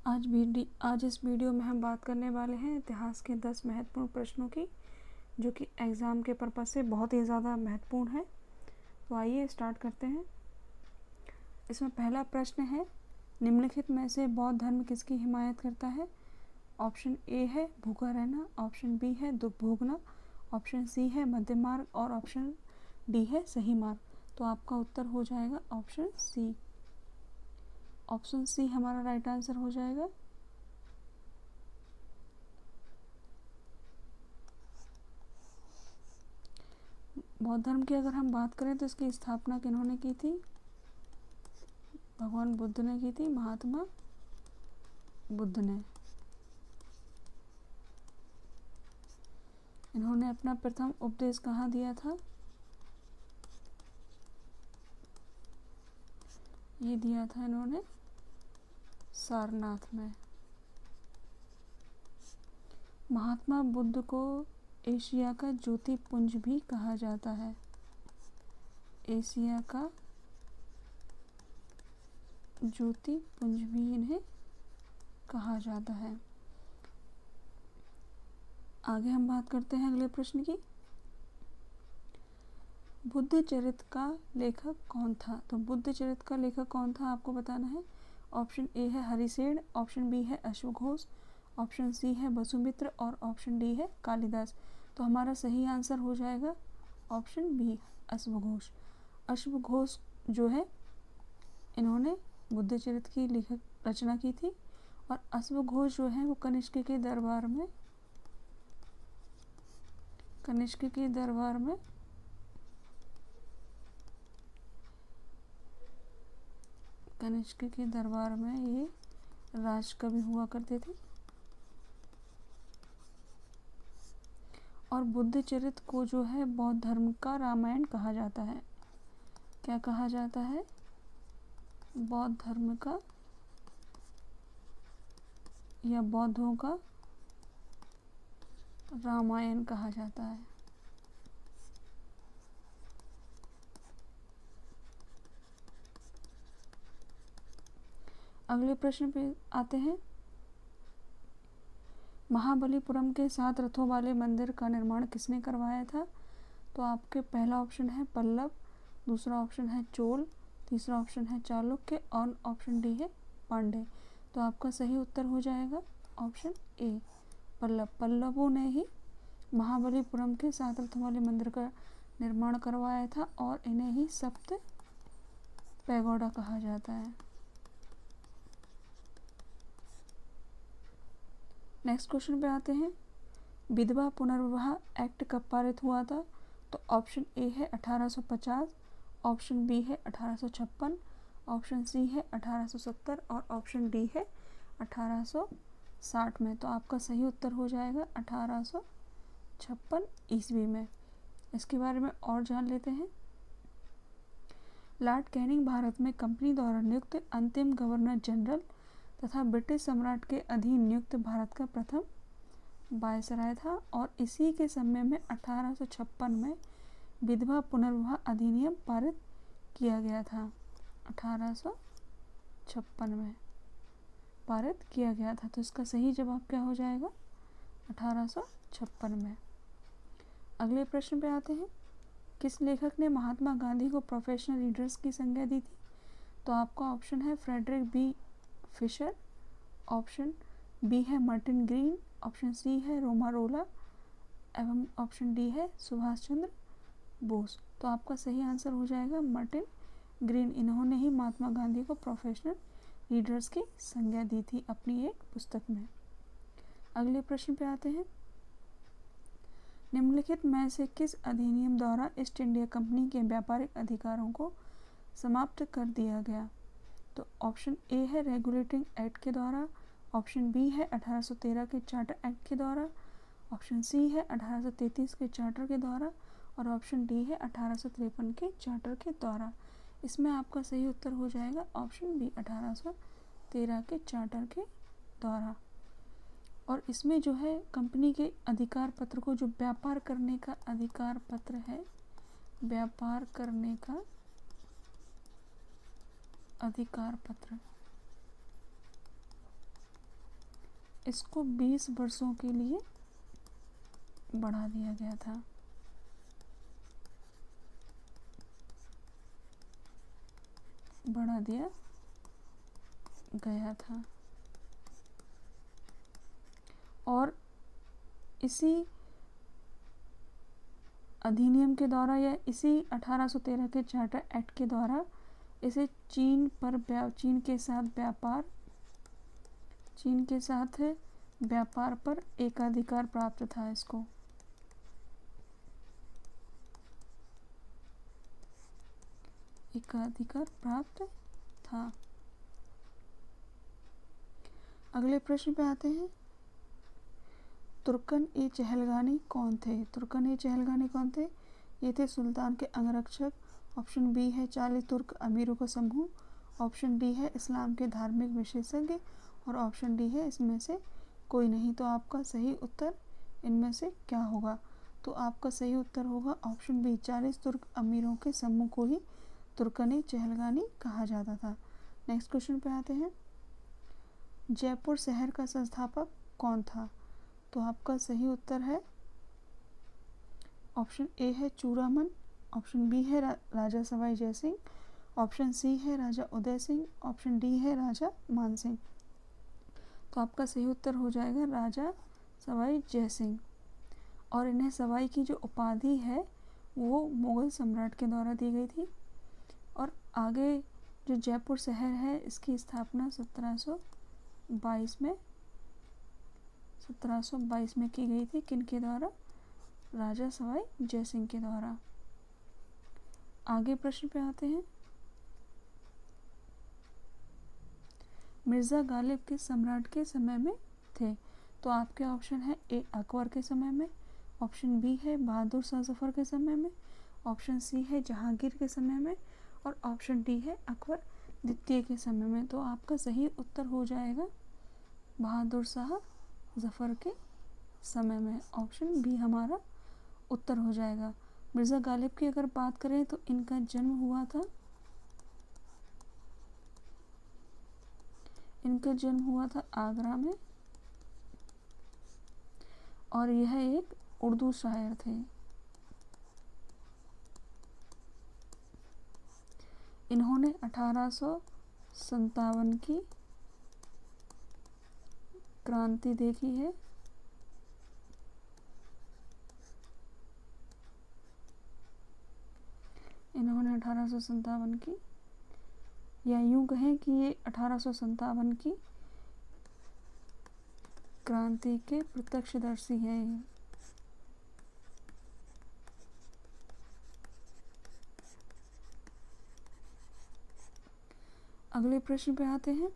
आज इस वीडियो में हम बात करने वाले हैं इतिहास के 10 महत्वपूर्ण प्रश्नों की, जो कि एग्ज़ाम के पर्पज़ से बहुत ही ज़्यादा महत्वपूर्ण है। तो आइए स्टार्ट करते हैं। इसमें पहला प्रश्न है, निम्नलिखित में से बौद्ध धर्म किसकी हिमायत करता है? ऑप्शन ए है भूखा रहना, ऑप्शन बी है दुख भोगना, ऑप्शन सी है मध्यम मार्ग और ऑप्शन डी है सही मार्ग। तो आपका उत्तर हो जाएगा ऑप्शन सी। ऑप्शन सी हमारा राइट आंसर हो जाएगा। बौद्ध धर्म की अगर हम बात करें तो इसकी स्थापना किन्होंने की थी? भगवान बुद्ध ने की थी, महात्मा बुद्ध ने। इन्होंने अपना प्रथम उपदेश कहाँ दिया था? ये दिया था इन्होंने सारनाथ में। महात्मा बुद्ध को एशिया का ज्योतिपुंज भी कहा जाता है। एशिया का ज्योतिपुंज भी इन्हें कहा जाता है। आगे हम बात करते हैं अगले प्रश्न की। बुद्ध चरित्र का लेखक कौन था? तो बुद्ध चरित्र का लेखक कौन था आपको बताना है। ऑप्शन ए है हरिसेन, ऑप्शन बी है अश्वघोष, ऑप्शन सी है वसुमित्र और ऑप्शन डी है कालिदास। तो हमारा सही आंसर हो जाएगा ऑप्शन बी, अश्वघोष। अश्वघोष जो है इन्होंने बुद्ध चरित्र की लेखक रचना की थी, और अश्वघोष जो है वो कनिष्क के दरबार में ये राजकवि हुआ करते थे। और बुद्ध चरित्र को जो है बौद्ध धर्म का रामायण कहा जाता है। क्या कहा जाता है? बौद्ध धर्म का या बौद्धों का रामायण कहा जाता है। अगले प्रश्न पे आते हैं। महाबलीपुरम के 7 रथों वाले मंदिर का निर्माण किसने करवाया था? तो आपके पहला ऑप्शन है पल्लव, दूसरा ऑप्शन है चोल, तीसरा ऑप्शन है चालुक्य और ऑप्शन डी है पांडे। तो आपका सही उत्तर हो जाएगा ऑप्शन ए, पल्लव। पल्लवों ने ही महाबलीपुरम के 7 रथों वाले मंदिर का निर्माण करवाया था, और इन्हें ही सप्त पैगोडा कहा जाता है। नेक्स्ट क्वेश्चन पे आते हैं। विधवा पुनर्विवाह एक्ट कब पारित हुआ था? तो ऑप्शन ए है 1850, ऑप्शन बी है 1856, ऑप्शन सी है 1870 और ऑप्शन डी है 1860 में। तो आपका सही उत्तर हो जाएगा 1856 ईस्वी में। इसके बारे में और जान लेते हैं। लॉर्ड कैनिंग भारत में कंपनी द्वारा नियुक्त अंतिम गवर्नर जनरल तथा ब्रिटिश सम्राट के अधीन नियुक्त भारत का प्रथम वायसराय था, और इसी के समय में 1856 में विधवा पुनर्विवाह अधिनियम पारित किया गया था। 1856 में पारित किया गया था। तो इसका सही जवाब क्या हो जाएगा? 1856 में। अगले प्रश्न पे आते हैं। किस लेखक ने महात्मा गांधी को प्रोफेशनल लीडर्स की संज्ञा दी थी? तो आपका ऑप्शन है Frederick B Fischer, option B है मार्टिन ग्रीन, ऑप्शन सी है रोमारोला एवं ऑप्शन डी है सुभाष चंद्र बोस। तो आपका सही आंसर हो जाएगा मार्टिन ग्रीन। इन्होंने ही महात्मा गांधी को प्रोफेशनल लीडर्स की संज्ञा दी थी अपनी एक पुस्तक में। अगले प्रश्न पे आते हैं। निम्नलिखित में से किस अधिनियम द्वारा ईस्ट इंडिया कंपनी के व्यापारिक अधिकारों को समाप्त कर दिया गया? तो ऑप्शन ए है रेगुलेटिंग एक्ट के द्वारा, ऑप्शन बी है 1813 के चार्टर एक्ट के द्वारा, ऑप्शन सी है 1833 के चार्टर के द्वारा और ऑप्शन डी है 1853 के चार्टर के द्वारा। इसमें आपका सही उत्तर हो जाएगा ऑप्शन बी, 1813 के चार्टर के द्वारा। और इसमें जो है कंपनी के अधिकार पत्र को, जो व्यापार करने का अधिकार पत्र है, व्यापार करने का अधिकार पत्र, इसको 20 वर्षों के लिए बढ़ा दिया गया था। बढ़ा दिया गया था। और इसी अधिनियम के द्वारा या इसी 1813 के चार्टर एक्ट के द्वारा इसे चीन के साथ व्यापार पर एकाधिकार प्राप्त था। इसको एकाधिकार प्राप्त था। अगले प्रश्न पे आते हैं। तुर्कन-ए चहलगानी कौन थे? तुर्कन-ए चहलगानी कौन थे? ये थे सुल्तान के अंगरक्षक। ऑप्शन बी है 40 तुर्क अमीरों का समूह। ऑप्शन डी है इस्लाम के धार्मिक विशेषज्ञ। और ऑप्शन डी है इसमें से कोई नहीं। तो आपका सही उत्तर इनमें से क्या होगा? तो आपका सही उत्तर होगा ऑप्शन बी, 40 तुर्क अमीरों के समूह को ही तुर्कन-ए चहलगानी कहा जाता था। नेक्स्ट क्वेश्चन पे आते हैं। जयपुर शहर का संस्थापक कौन था? तो आपका सही उत्तर है ऑप्शन ए है चूड़ामन। ऑप्शन बी है राजा सवाई जय सिंह। ऑप्शन सी है राजा उदय सिंह। ऑप्शन डी है राजा मान सिंह। तो आपका सही उत्तर हो जाएगा राजा सवाई जय सिंह। और इन्हें सवाई की जो उपाधि है वो मुगल सम्राट के द्वारा दी गई थी। और आगे जो जयपुर शहर है इसकी स्थापना 1722 में की गई थी। किनके द्वारा? राजा सवाई जय सिंह के द्वारा। आगे प्रश्न पे आते हैं। मिर्ज़ा गालिब किस सम्राट के समय में थे? तो आपके ऑप्शन है ए अकबर के समय में। ऑप्शन बी है बहादुर शाह जफर के समय में। ऑप्शन सी है जहांगीर के समय में। और ऑप्शन डी है अकबर द्वितीय के समय में। तो आपका सही उत्तर हो जाएगा बहादुर शाह जफर के समय में। ऑप्शन बी हमारा उत्तर हो जाएगा। मिर्ज़ा गालिब की अगर बात करें तो इनका जन्म हुआ था आगरा में। और यह एक उर्दू शायर थे। इन्होंने 1857 की क्रांति देखी है। इन्होंने 1857 की, या यूं कहें कि ये 1857 की क्रांति के प्रत्यक्षदर्शी हैं। अगले प्रश्न पे आते हैं।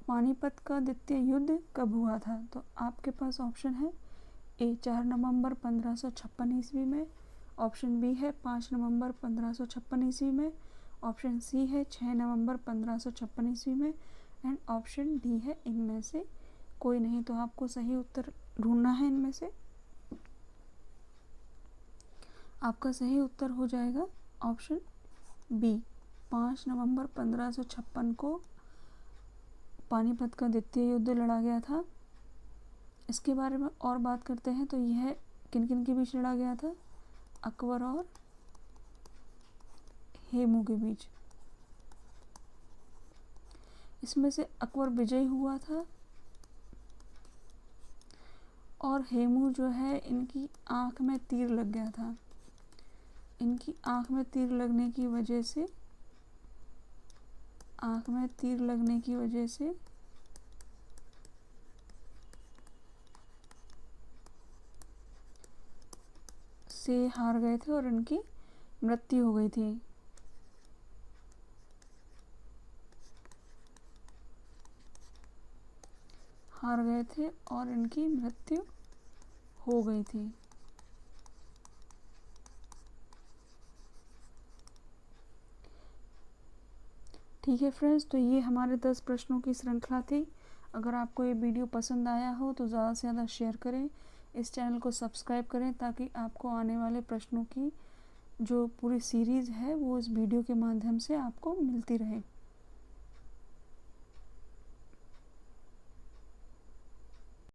पानीपत का द्वितीय युद्ध कब हुआ था? तो आपके पास ऑप्शन है ए 4 नवंबर 1556 ईस्वी में। ऑप्शन बी है 5 नवंबर 1556 ईस्वी में। ऑप्शन सी है 6 नवंबर 1556 ईस्वी में। एंड ऑप्शन डी है इनमें से कोई नहीं। तो आपको सही उत्तर ढूंढना है इनमें से। आपका सही उत्तर हो जाएगा ऑप्शन बी, 5 नवंबर 1556 को पानीपत का द्वितीय युद्ध लड़ा गया था। इसके बारे में और बात करते हैं तो यह किन किन के बीच लड़ा गया था? अकबर और हेमू के बीच। इसमें से अकबर विजयी हुआ था और हेमू जो है इनकी आंख में तीर लग गया था। इनकी आंख में तीर लगने की वजह से हार गए थे और इनकी मृत्यु हो गई थी। हार गए थे और इनकी मृत्यु हो गई थी। ठीक है फ्रेंड्स, तो ये हमारे 10 प्रश्नों की श्रृंखला थी। अगर आपको ये वीडियो पसंद आया हो तो ज़्यादा से ज़्यादा शेयर करें, इस चैनल को सब्सक्राइब करें ताकि आपको आने वाले प्रश्नों की जो पूरी सीरीज़ है वो इस वीडियो के माध्यम से आपको मिलती रहे।